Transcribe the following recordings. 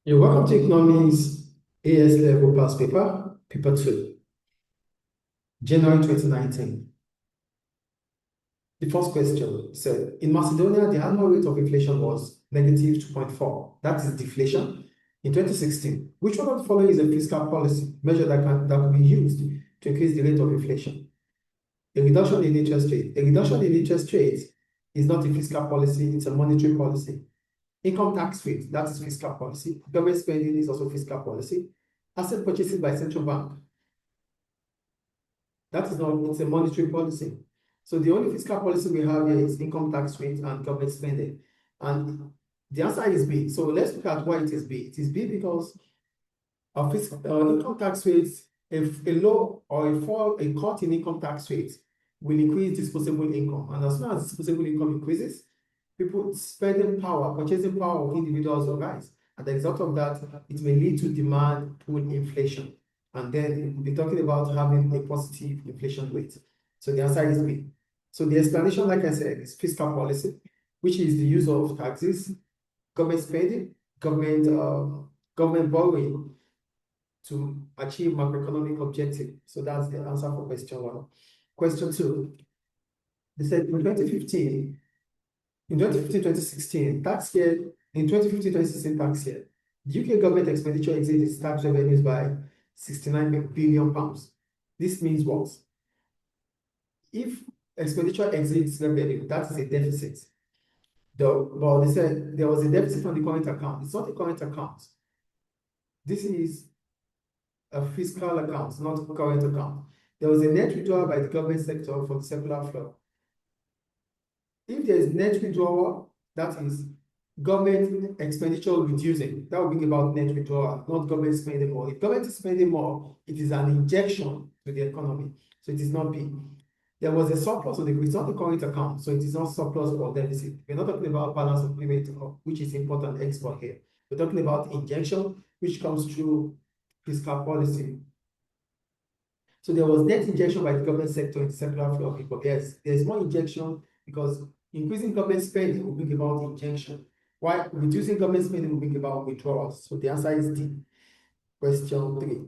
You're welcome to Economics AS Level Past Paper, Paper 2, January 2019. The first question said, in Macedonia, the annual rate of inflation was negative 2.4. That is deflation. In 2016, which one of the following is a fiscal policy measure that can be used to increase the rate of inflation? A reduction in interest rate. A reduction in interest rate is not a fiscal policy, it's a monetary policy. Income tax rate, that is fiscal policy. Government spending is also fiscal policy. Asset purchases by central bank, that is not, it's a monetary policy. So the only fiscal policy we have here is income tax rate and government spending. And the answer is B. So let's look at why it is B. It is B because our income tax rates, if a low or a cut in income tax rates will increase disposable income. And as soon as disposable income increases, people's spending power, purchasing power of individuals will rise. And the result of that, it may lead to demand pull inflation. And then we'll be talking about having a positive inflation rate. So the answer is B. So the explanation, like I said, is fiscal policy, which is the use of taxes, government spending, government borrowing to achieve macroeconomic objective. So that's the answer for question 1. Question 2, they said in 2015-2016 tax year, in 2015-2016 tax year, the UK government expenditure exceeded its tax revenues by £69 billion. This means what? If expenditure exceeds revenue, that is a deficit. Well, they said there was a deficit on the current account. It's not a current account. This is a fiscal account, not a current account. There was a net withdrawal by the government sector for the circular flow. If there is net withdrawal, that is government expenditure reducing. That will bring about net withdrawal, not government spending more. If government is spending more, it is an injection to the economy. So it is not big. There was a surplus on the, it's not a current account, so it is not surplus or deficit. We're not talking about balance of payment, which is important export here. We're talking about injection, which comes through fiscal policy. So there was net injection by the government sector in the circular flow of people. Yes, there's more injection because increasing government spending will bring about injection, while reducing government spending will bring about withdrawals. So the answer is D. Question 3.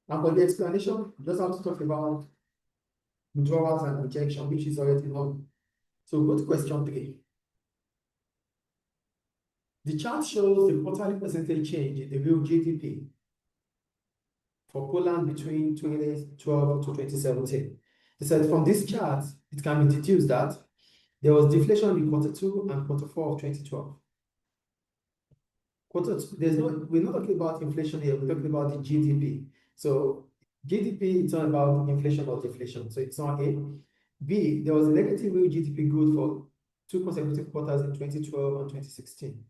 Now for the explanation, we just have to talk about withdrawals and injection, which is already known. So go to question 3. The chart shows the quarterly percentage change in the real GDP for Poland between 2012 to 2017. They said from this chart, it can be deduced that there was deflation in quarter 2 and quarter 4 of 2012. We're not talking about inflation here, we're talking about the GDP. So GDP, it's not about inflation or deflation, so it's not A. B, there was a negative real GDP growth for 2 consecutive quarters in 2012 and 2016.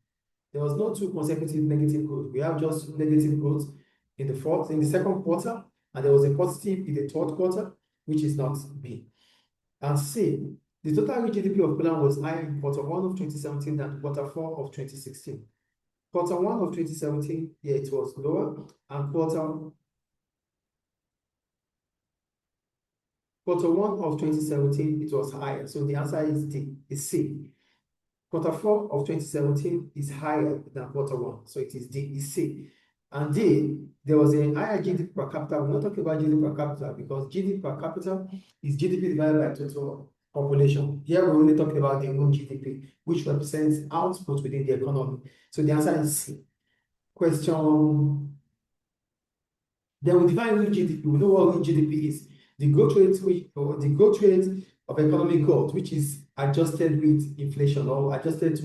There was no 2 consecutive negative growth. We have just negative growth in the second quarter, and there was a positive in the third quarter, which is not B. And C, the total real GDP of Poland was higher in quarter 1 of 2017 than quarter 4 of 2016. Quarter 1 of 2017, yeah, it was lower, and quarter 1 of 2017, it was higher. So the answer is D, is C. Quarter 4 of 2017 is higher than quarter 1, so it is D, is C. And D, there was a higher GDP per capita. We're not talking about GDP per capita because GDP per capita is GDP divided by total population. Here we're only talking about the own GDP, which represents output within the economy. So the answer is C. Question. Then we define real GDP. We know what real GDP is. The growth rate of economic growth, which is adjusted with inflation or adjusted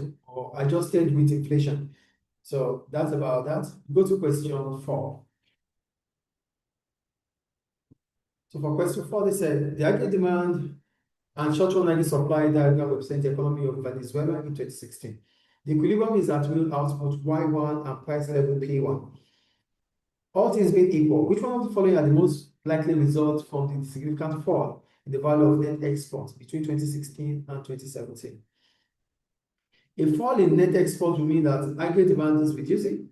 with inflation. So that's about that. Go to question 4. So for question 4, they said the aggregate demand and short-term energy supply diagram represent the economy of Venezuela in 2016. The equilibrium is at real output Y1 and price level P1. All things being equal, which one of the following are the most likely results from the significant fall in the value of net exports between 2016 and 2017? A fall in net exports will mean that aggregate demand is reducing.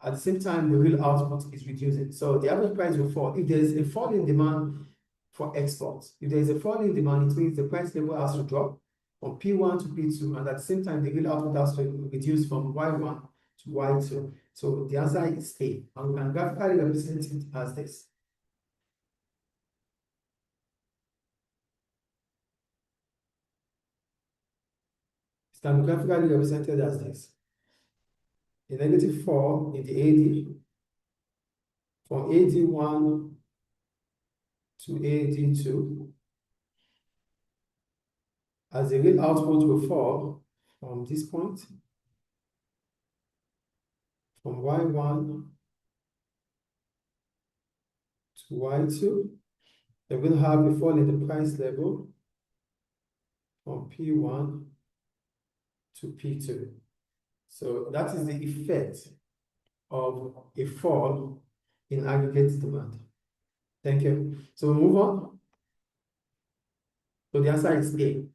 At the same time, the real output is reducing. So the average price will fall. If there is a fall in demand for exports, if there is a fall in demand, it means the price level has to drop from P1 to P2, and at the same time, the real output has to reduce from Y1 to Y2. So the answer is A, and we can graphically represent it as this. It can be graphically represented as this. A -4 in the AD, from AD1 to AD2, as the real output will fall from this point, from Y1 to Y2. Then we'll have a fall in the price level from P1 to P2. So that is the effect of a fall in aggregate demand. Thank you. So we move on. So the answer is A.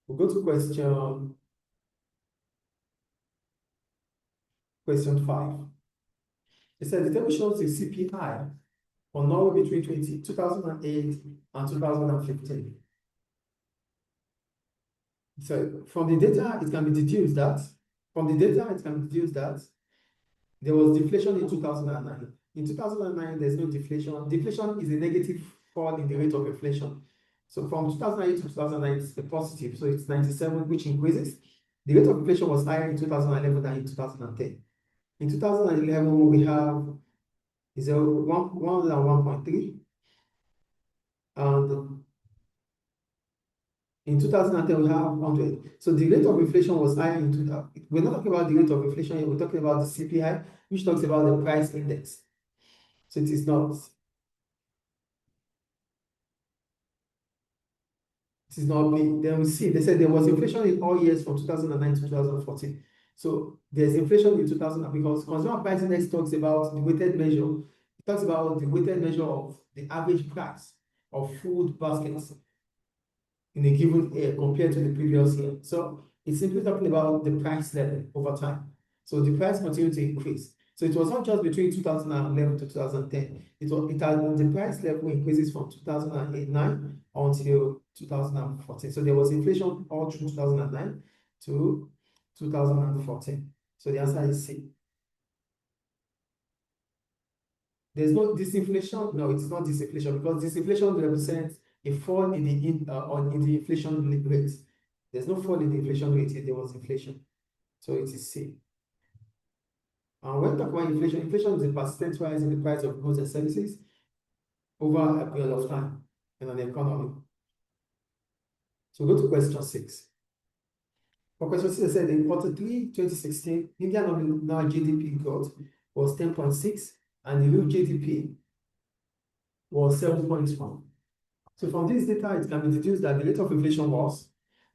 We'll go to question 5. It said the table shows the CPI for Norway between 2008 and 2015. So from the data, it can be deduced that there was deflation in 2009. In 2009, there's no deflation. Deflation is a negative fall in the rate of inflation. So from 2008 to 2009, it's a positive. So it's 97, which increases. The rate of inflation was higher in 2011 than in 2010. In 2011, we have 101.3. And in 2010, we have 100. So the rate of inflation was higher in 2000. We're not talking about the rate of inflation here, we're talking about the CPI, which talks about the price index. So it is not. It is not big. Then we see, they said there was inflation in all years from 2009 to 2014. So there's inflation in 2000 because consumer price index talks about the weighted measure. It talks about the weighted measure of the average price of food baskets in a given year compared to the previous year. So it's simply talking about the price level over time. So the price continued to increase. So it was not just between 2011 to 2010. The price level increases from 2009 until 2014. So there was inflation all through 2009 to 2014. So the answer is C. There's no disinflation. No, it's not disinflation because disinflation represents a fall in the inflation rate. There's no fall in the inflation rate if there was inflation. So it is C. And when we talk about inflation, inflation is a persistent rise in the price of goods and services over a period of time in an economy. So go to question 6. For question 6, I said in Q3 2016, Indian nominal GDP growth was 10.6 and the real GDP was 7.1. So from this data, it can be deduced that the rate of inflation was,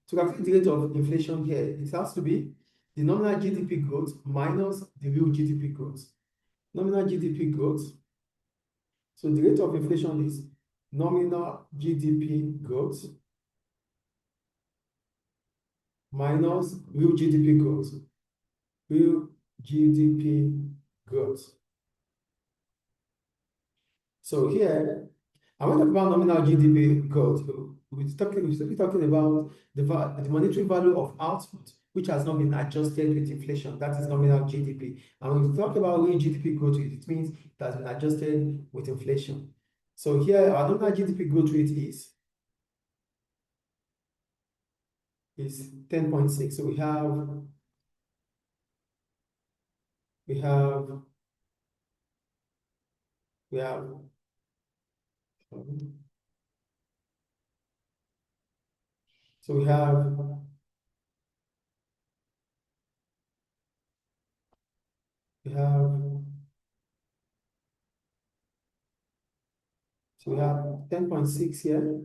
to calculate the rate of inflation here, it has to be the nominal GDP growth minus the real GDP growth. Nominal GDP growth. So the rate of inflation is nominal GDP growth minus real GDP growth. Real GDP growth. So here, I want to talk about nominal GDP growth. We're talking about the monetary value of output, which has not been adjusted with inflation. That is nominal GDP. And when we talk about real GDP growth rate, it means it has been adjusted with inflation. So here, our nominal GDP growth rate is 10.6. So we have so we have 10.6 here.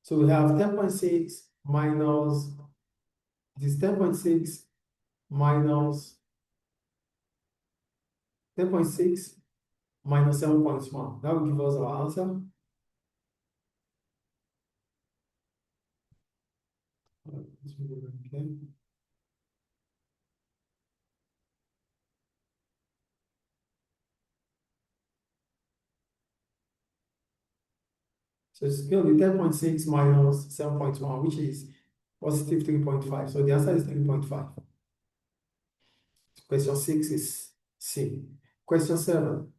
So we have 10.6 minus this 10.6 minus 10.6 minus 7.1. That will give us our answer. Okay. So it's going to be 10.6 minus 7.1, which is positive 3.5. So the answer is 3.5. Question 6 is C. Question 7.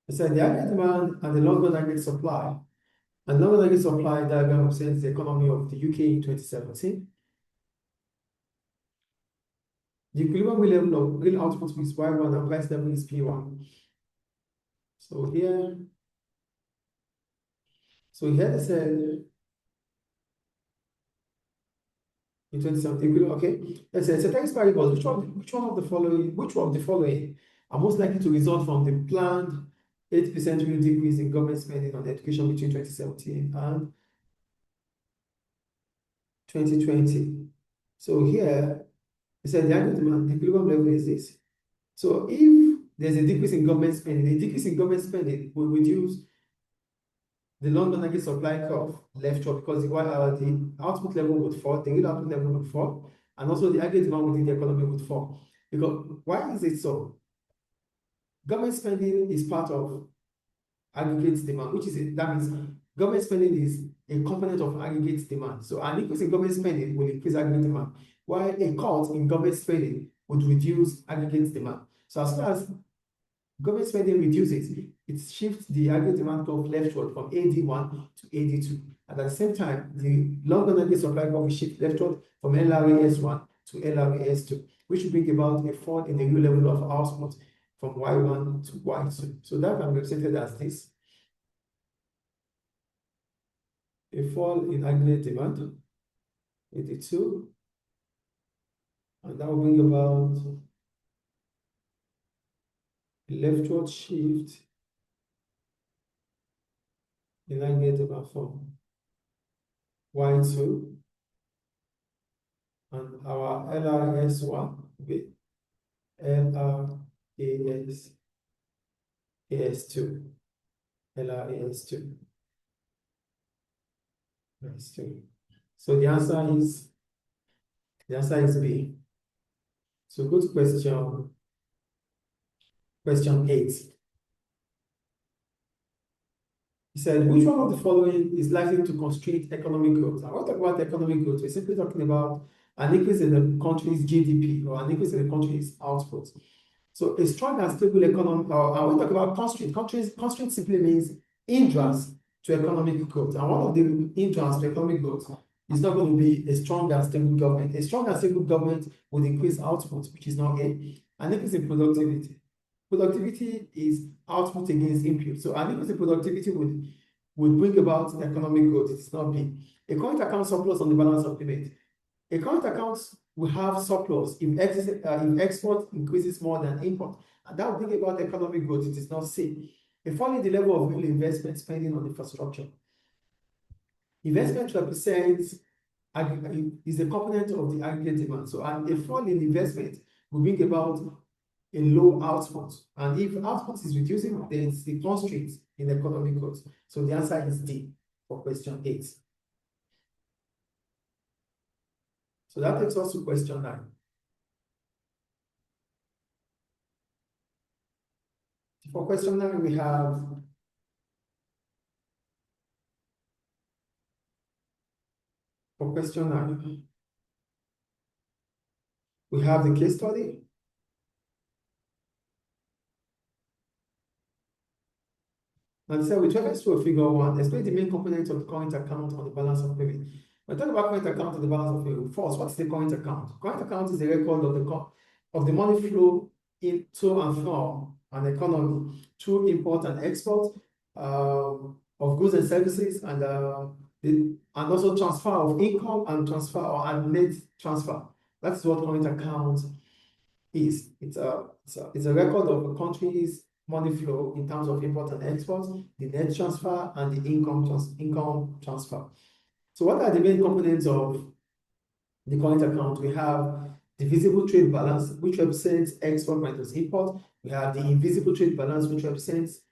It said the aggregate demand and the London aggregate supply. And London aggregate supply diagram represents the economy of the UK in 2017. The equilibrium level of real output is Y1 and price level is P1. So here they said in 2017, okay. Let's say it's a text variable. Which one of the following are most likely to result from the planned 8% real decrease in government spending on education between 2017 and 2020? So here it said the aggregate demand, the equilibrium level is this. So if there's a decrease in government spending, a decrease in government spending will reduce the London aggregate supply curve left off because the output level would fall, the real output level would fall, and also the aggregate demand within the economy would fall. Because why is it so? Government spending is part of aggregate demand, that means government spending is a component of aggregate demand. So an increase in government spending will increase aggregate demand, while a cut in government spending would reduce aggregate demand. So as far as government spending reduces, it shifts the aggregate demand curve leftward from AD1 to AD2. And at the same time, the London aggregate supply curve will shift leftward from LRAS1 to LRAS2, which will bring about a fall in the real level of output from Y1 to Y2. So that can be represented as this. A fall in aggregate demand, AD2, and that will bring about a leftward shift in aggregate demand from Y2, and our LRS1 will be LRAS2, LRAS2. So the answer is B. So go to question 8. He said, which one of the following is likely to constrain economic growth? And when we talk about economic growth, we're simply talking about an increase in the country's GDP or an increase in the country's output. So a strong and stable economy, or when we talk about constraint simply means hindrance to economic growth. And one of the hindrance to economic growth is not going to be a strong and stable government. A strong and stable government would increase output, which is not A, and increase in productivity. Productivity is output against input. So an increase in productivity would bring about economic growth. It's not B. A current account surplus on the balance of payment. A current account will have surplus if export increases more than import, and that will bring about economic growth. It is not C. A fall in the level of real investment spending on infrastructure. Investment represents is a component of the aggregate demand. So a fall in investment will bring about a low output, and if output is reducing, then it's the constraint in economic growth. So the answer is D for question 8. So that takes us to question 9. For question 9, we have the case study. And so with reference to a figure 1, explain the main components of the current account on the balance of payment. When we talk about current account on the balance of payment, first, what's the current account? Current account is a record of the money flow into and from an economy through import and export of goods and services, and also transfer of income and net transfer. That's what current account is. It's a record of a country's money flow in terms of import and export, the net transfer, and the income transfer. So what are the main components of the current account? We have the visible trade balance, which represents export minus import. We have the invisible trade balance, which represents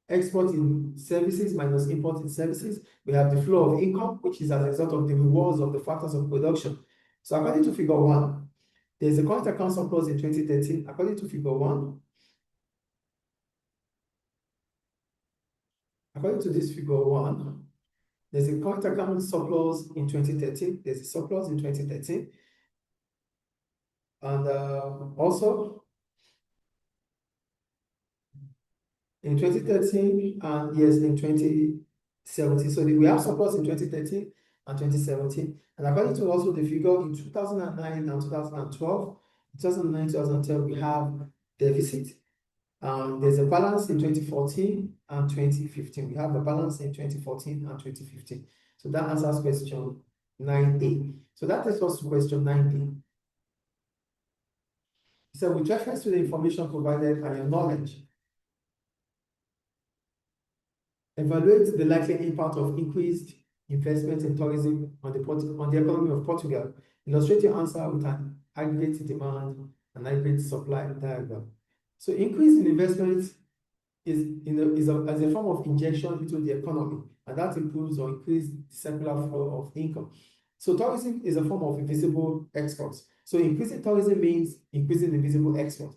export in services minus import in services. We have the flow of income, which is as a result of the rewards of the factors of production. So according to figure 1, there's a current account surplus in 2013. According to figure 1, according to this figure 1, there's a current account surplus in 2013. There's a surplus in 2013. And also in 2013 and yes, in 2017. So we have surplus in 2013 and 2017. And according to also the figure in 2009 and 2012, 2009, 2012, we have deficit. There's a balance in 2014 and 2015. We have a balance in 2014 and 2015. So that answers question 9A. So that takes us to question 9B. So with reference to the information provided and your knowledge, evaluate the likely impact of increased investment in tourism on the economy of Portugal. Illustrate your answer with an aggregate demand and aggregate supply diagram. So increase in investment is as a form of injection into the economy, and that improves or increases the circular flow of income. So tourism is a form of invisible exports. So increasing tourism means increasing the visible export,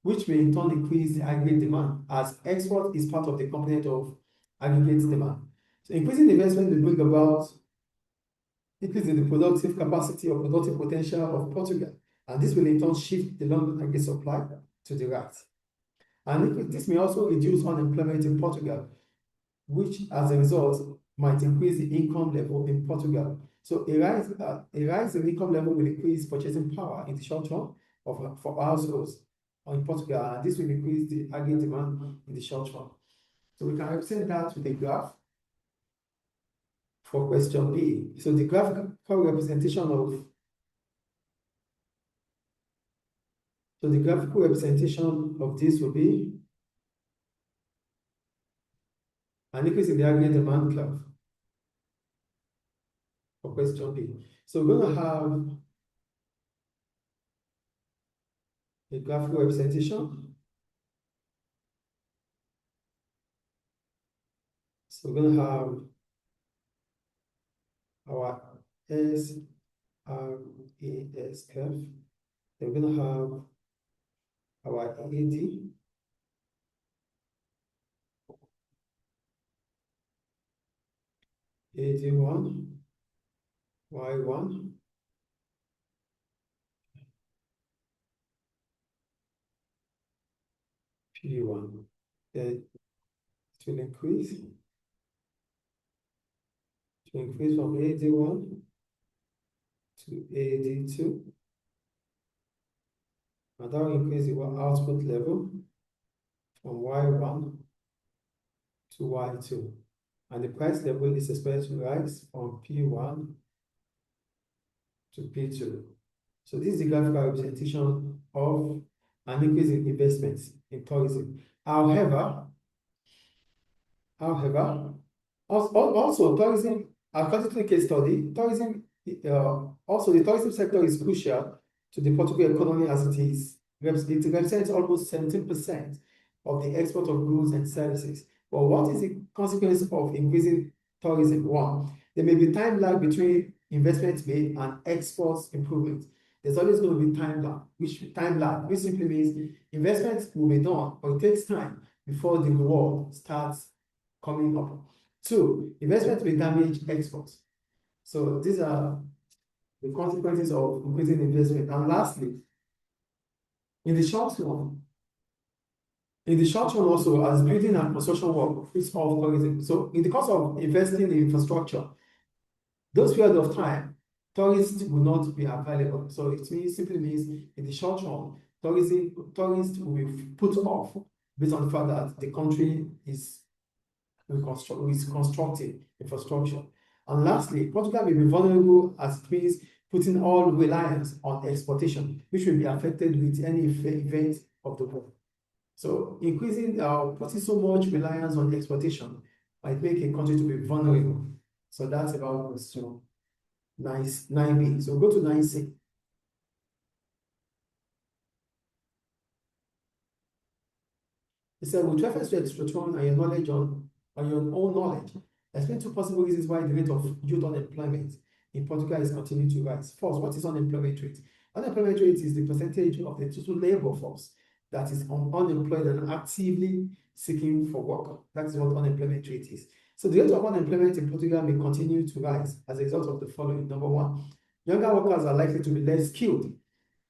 which may in turn increase the aggregate demand, as export is part of the component of aggregate demand. So increasing investment will bring about increasing the productive capacity or productive potential of Portugal, and this will in turn shift the London aggregate supply to the right. And this may also reduce unemployment in Portugal, which as a result might increase the income level in Portugal. So a rise in income level will increase purchasing power in the short term for households in Portugal, and this will increase the aggregate demand in the short term. So we can represent that with a graph for question B. So the graphical representation of this will be an increase in the aggregate demand curve for question B. So we're going to have a graphical representation. So we're going to have our SRAS curve. Then we're going to have our AD. AD1, Y1, P1. Then it will increase. To increase from AD1 to AD2. And that will increase the output level from Y1 to Y2. And the price level is expected to rise from P1 to P2. So this is the graphical representation of an increase in investments in tourism. However, also tourism, according to the case study, also the tourism sector is crucial to the Portuguese economy as it is. It represents almost 17% of the export of goods and services. But what is the consequence of increasing tourism? One, there may be time lag between investments made and exports improvement. There's always going to be time lag, which simply means investments will be done, but it takes time before the reward starts coming up. Two, investments may damage exports. So these are the consequences of increasing investment. And lastly, in the short run also, as building and construction work is all tourism. So in the course of investing in infrastructure, those period of time, tourists will not be available. So it simply means in the short run, tourists will be put off based on the fact that the country is constructing infrastructure. And lastly, Portugal may be vulnerable as it means putting all reliance on exportation, which will be affected with any event of the war. So putting so much reliance on exportation might make a country to be vulnerable. So that's about question 9B. So go to 9C. It said, with reference to return and your knowledge on your own knowledge, explain two possible reasons why the rate of youth unemployment in Portugal is continuing to rise. First, what is unemployment rate? Unemployment rate is the percentage of the total labor force that is unemployed and actively seeking for work. That is what unemployment rate is. So the rate of unemployment in Portugal may continue to rise as a result of the following. Number one, younger workers are likely to be less skilled,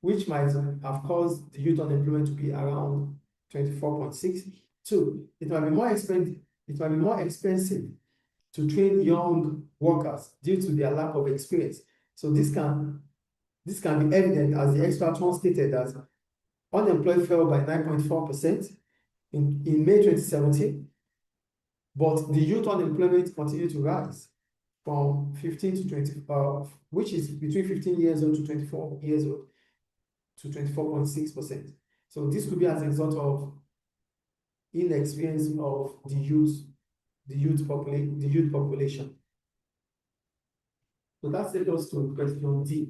which might have caused the youth unemployment to be around 24.6. Two, it might be more expensive to train young workers due to their lack of experience. So this can be evident as the extract one stated that unemployed fell by 9.4% in May 2017, but the youth unemployment continued to rise from 15 to 20, which is between 15 years old to 24 years old, to 24.6%. So this could be as a result of inexperience of the youth population. So that takes us to question D.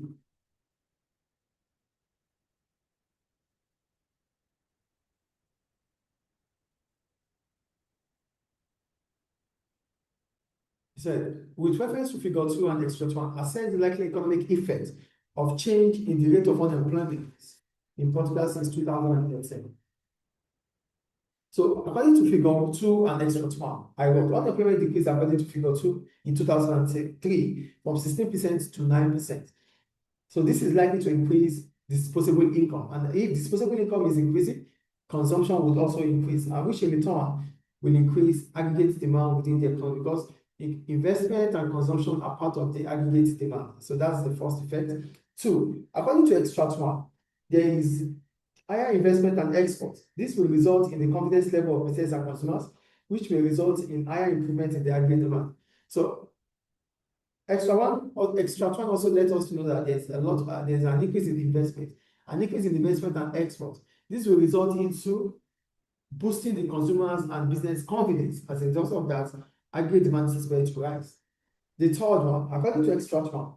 He said, with reference to figure 2 and extract 1, assess the likely economic effect of change in the rate of unemployment in Portugal since 2013. So according to figure 2 and extract 1, I wrote unemployment decreased according to figure 2 in 2003 from 16% to 9%. So this is likely to increase disposable income. And if disposable income is increasing, consumption would also increase, and which in return will increase aggregate demand within the economy, because investment and consumption are part of the aggregate demand. So that's the first effect. Two, according to extract 1, there is higher investment and export. This will result in the confidence level of businesses and consumers, which may result in higher improvement in the aggregate demand. So extract one also let us know that there's an increase in investment, and export. This will result into boosting the consumers and business confidence. As a result of that, aggregate demand is going to rise. The third one, according to extract 1,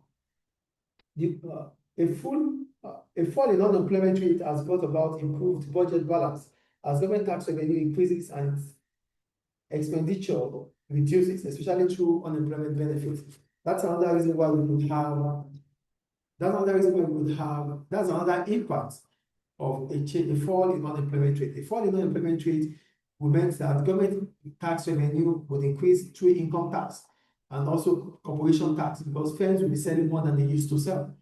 a fall in unemployment rate has brought about improved budget balance as government tax revenue increases and expenditure reduces, especially through unemployment benefits. That's another reason why we could have. That's another impact of a fall in unemployment rate. A fall in unemployment rate will mean that government tax revenue would increase through income tax and also corporation tax, because firms will be selling more than they used to sell.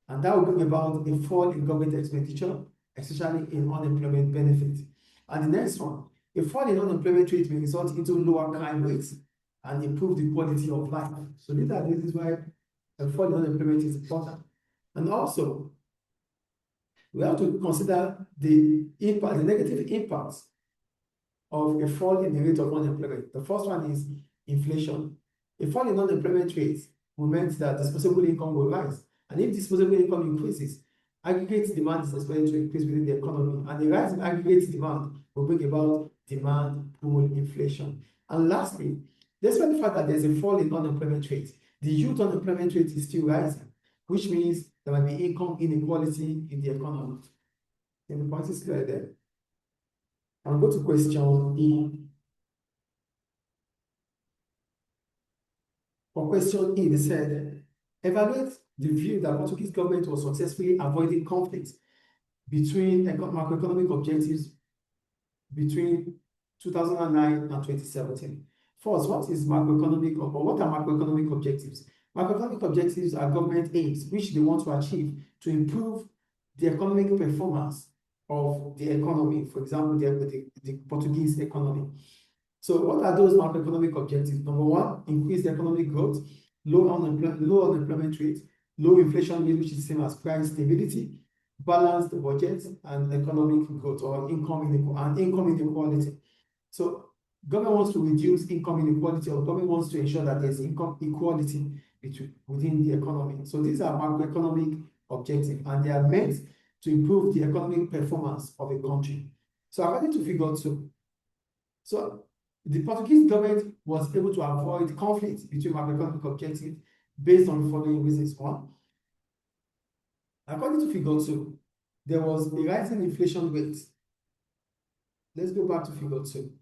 And that will bring about a fall in government expenditure, especially in unemployment benefits. And the next one, a fall in unemployment rate may result into lower crime rates and improve the quality of life. So these are the reasons why a fall in unemployment is important. And also, we have to consider the negative impacts of a fall in the rate of unemployment. The first one is inflation. A fall in unemployment rates will mean that disposable income will rise. And if disposable income increases, aggregate demand is expected to increase within the economy. And the rise in aggregate demand will bring about demand pull inflation. And lastly, despite the fact that there's a fall in unemployment rate, the youth unemployment rate is still rising, which means there might be income inequality in the economy. And the point is clear there. I'll go to question E. For question E, they said, evaluate the view that Portuguese government was successfully avoiding conflicts between macroeconomic objectives between 2009 and 2017. First, what are macroeconomic objectives? Macroeconomic objectives are government aims which they want to achieve to improve the economic performance of the economy, for example, the Portuguese economy. So what are those macroeconomic objectives? Number one, increase the economic growth, low unemployment rate, low inflation rate, which is the same as price stability, balanced budget, and economic growth or income inequality. So government wants to reduce income inequality, or government wants to ensure that there's income equality within the economy. So these are macroeconomic objectives, and they are meant to improve the economic performance of a country. So according to figure 2, so the Portuguese government was able to avoid conflicts between macroeconomic objectives based on the following reasons. One, according to figure 2, there was a rising inflation rate. Let's go back to figure 2.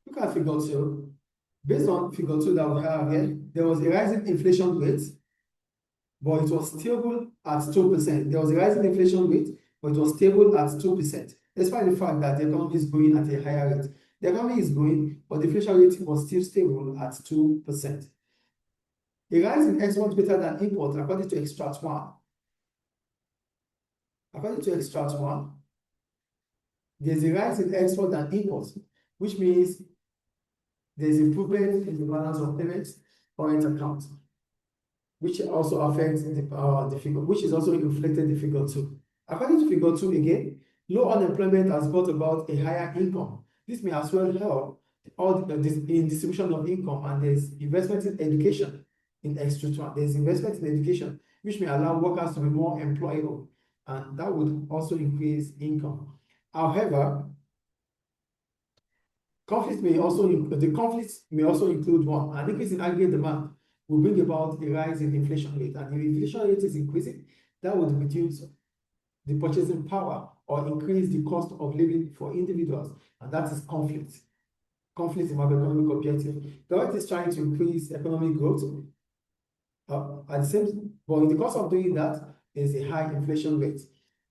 Look at figure 2. Based on figure 2 that we have here, there was a rising inflation rate, but it was stable at 2%. There was a rising inflation rate, but it was stable at 2%, despite the fact that the economy is growing at a higher rate. The economy is growing, but the inflation rate was still stable at 2%. A rise in export greater than import, according to extract 1. According to extract 1, there's a rise in export than import, which means there's improvement in the balance of payments current account, which also affects the figure, which is also reflected in figure 2. According to figure 2 again, low unemployment has brought about a higher income. This may as well help in distribution of income, and there's investment in education in extract 1. There's investment in education, which may allow workers to be more employable, and that would also increase income. However, conflicts may also include one, an increase in aggregate demand will bring about a rise in inflation rate, and if the inflation rate is increasing, that would reduce the purchasing power or increase the cost of living for individuals, and that is conflict. Conflict in macroeconomic objective. Government is trying to increase economic growth at the same, but in the course of doing that, there's a high inflation rate,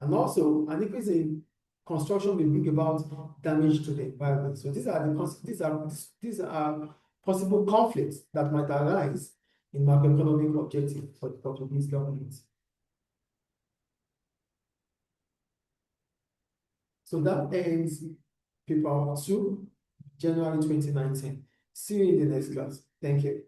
and also an increase in construction will bring about damage to the environment. So these are possible conflicts that might arise in macroeconomic objectives for the Portuguese government. So that ends paper 2, January 2019. See you in the next class. Thank you.